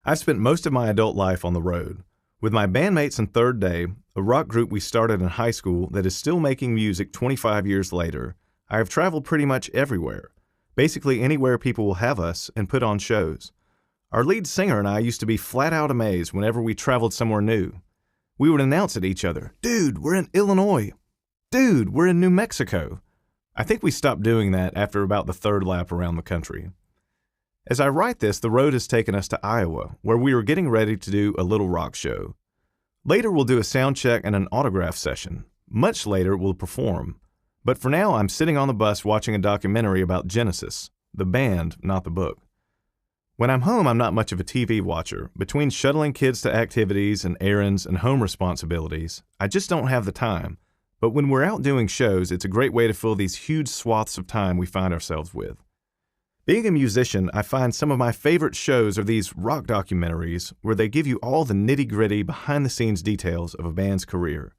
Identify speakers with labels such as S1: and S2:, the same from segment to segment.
S1: I've spent most of my adult life on the road. With my bandmates in Third Day, a rock group we started in high school that is still making music 25 years later, I have traveled pretty much everywhere, basically anywhere people will have us, and put on shows. Our lead singer and I used to be flat out amazed whenever we traveled somewhere new. We would announce at each other, "Dude, we're in Illinois. Dude, we're in New Mexico." I think we stopped doing that after about the third lap around the country. As I write this, the road has taken us to Iowa, where we are getting ready to do a little rock show. Later, we'll do a sound check and an autograph session. Much later, we'll perform. But for now, I'm sitting on the bus watching a documentary about Genesis, the band, not the book. When I'm home, I'm not much of a TV watcher. Between shuttling kids to activities and errands and home responsibilities, I just don't have the time. But when we're out doing shows, it's a great way to fill these huge swaths of time we find ourselves with. Being a musician, I find some of my favorite shows are these rock documentaries where they give you all the nitty-gritty, behind-the-scenes details of a band's career.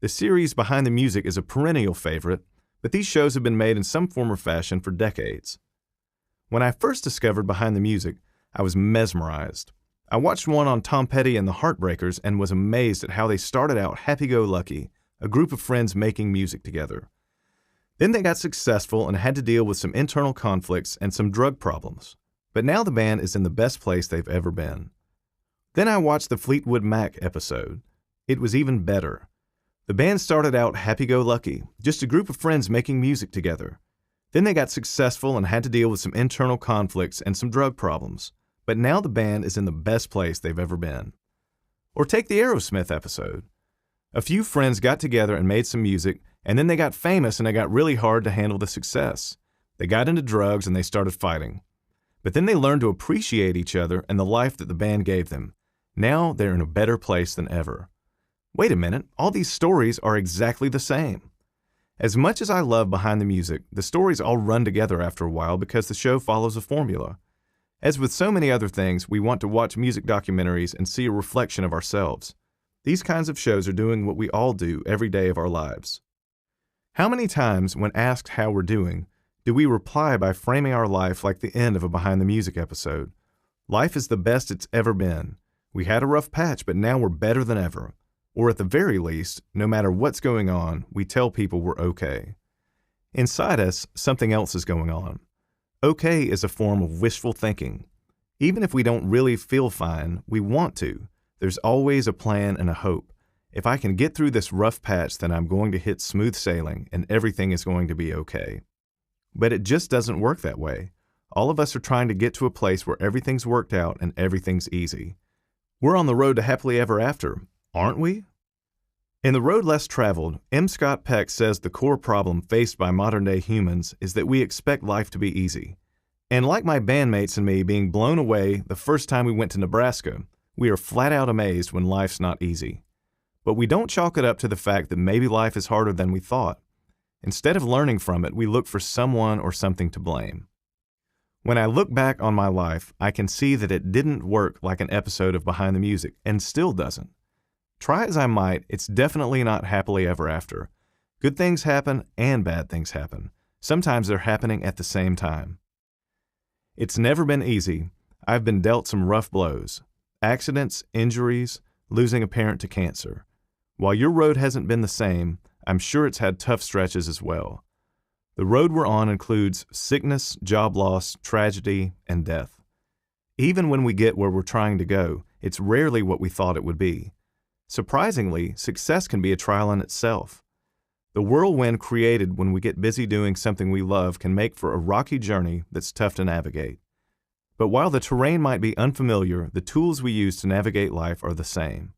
S1: The series Behind the Music is a perennial favorite, but these shows have been made in some form or fashion for decades. When I first discovered Behind the Music, I was mesmerized. I watched one on Tom Petty and the Heartbreakers and was amazed at how they started out happy-go-lucky, a group of friends making music together. Then they got successful and had to deal with some internal conflicts and some drug problems. But now the band is in the best place they've ever been. Then I watched the Fleetwood Mac episode. It was even better. The band started out happy-go-lucky, just a group of friends making music together. Then they got successful and had to deal with some internal conflicts and some drug problems. But now the band is in the best place they've ever been. Or take the Aerosmith episode. A few friends got together and made some music, and then they got famous and it got really hard to handle the success. They got into drugs and they started fighting. But then they learned to appreciate each other and the life that the band gave them. Now they're in a better place than ever. Wait a minute, all these stories are exactly the same. As much as I love Behind the Music, the stories all run together after a while because the show follows a formula. As with so many other things, we want to watch music documentaries and see a reflection of ourselves. These kinds of shows are doing what we all do every day of our lives. How many times, when asked how we're doing, do we reply by framing our life like the end of a Behind the Music episode? Life is the best it's ever been. We had a rough patch, but now we're better than ever. Or at the very least, no matter what's going on, we tell people we're okay. Inside us, something else is going on. Okay is a form of wishful thinking. Even if we don't really feel fine, we want to. There's always a plan and a hope. If I can get through this rough patch, then I'm going to hit smooth sailing and everything is going to be okay. But it just doesn't work that way. All of us are trying to get to a place where everything's worked out and everything's easy. We're on the road to happily ever after, aren't we? In The Road Less Traveled, M. Scott Peck says the core problem faced by modern-day humans is that we expect life to be easy. And like my bandmates and me being blown away the first time we went to Nebraska, we are flat out amazed when life's not easy. But we don't chalk it up to the fact that maybe life is harder than we thought. Instead of learning from it, we look for someone or something to blame. When I look back on my life, I can see that it didn't work like an episode of Behind the Music, and still doesn't. Try as I might, it's definitely not happily ever after. Good things happen and bad things happen. Sometimes they're happening at the same time. It's never been easy. I've been dealt some rough blows. Accidents, injuries, losing a parent to cancer. While your road hasn't been the same, I'm sure it's had tough stretches as well. The road we're on includes sickness, job loss, tragedy, and death. Even when we get where we're trying to go, it's rarely what we thought it would be. Surprisingly, success can be a trial in itself. The whirlwind created when we get busy doing something we love can make for a rocky journey that's tough to navigate. But while the terrain might be unfamiliar, the tools we use to navigate life are the same.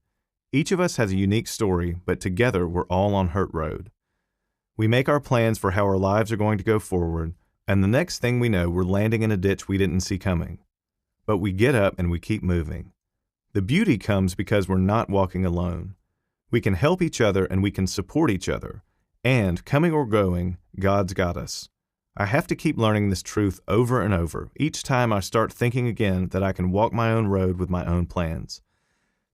S1: Each of us has a unique story, but together we're all on Hurt Road. We make our plans for how our lives are going to go forward, and the next thing we know, we're landing in a ditch we didn't see coming. But we get up and we keep moving. The beauty comes because we're not walking alone. We can help each other and we can support each other. And, coming or going, God's got us. I have to keep learning this truth over and over, each time I start thinking again that I can walk my own road with my own plans.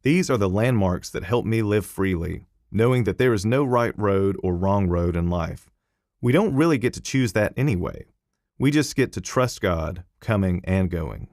S1: These are the landmarks that help me live freely, knowing that there is no right road or wrong road in life. We don't really get to choose that anyway. We just get to trust God, coming and going.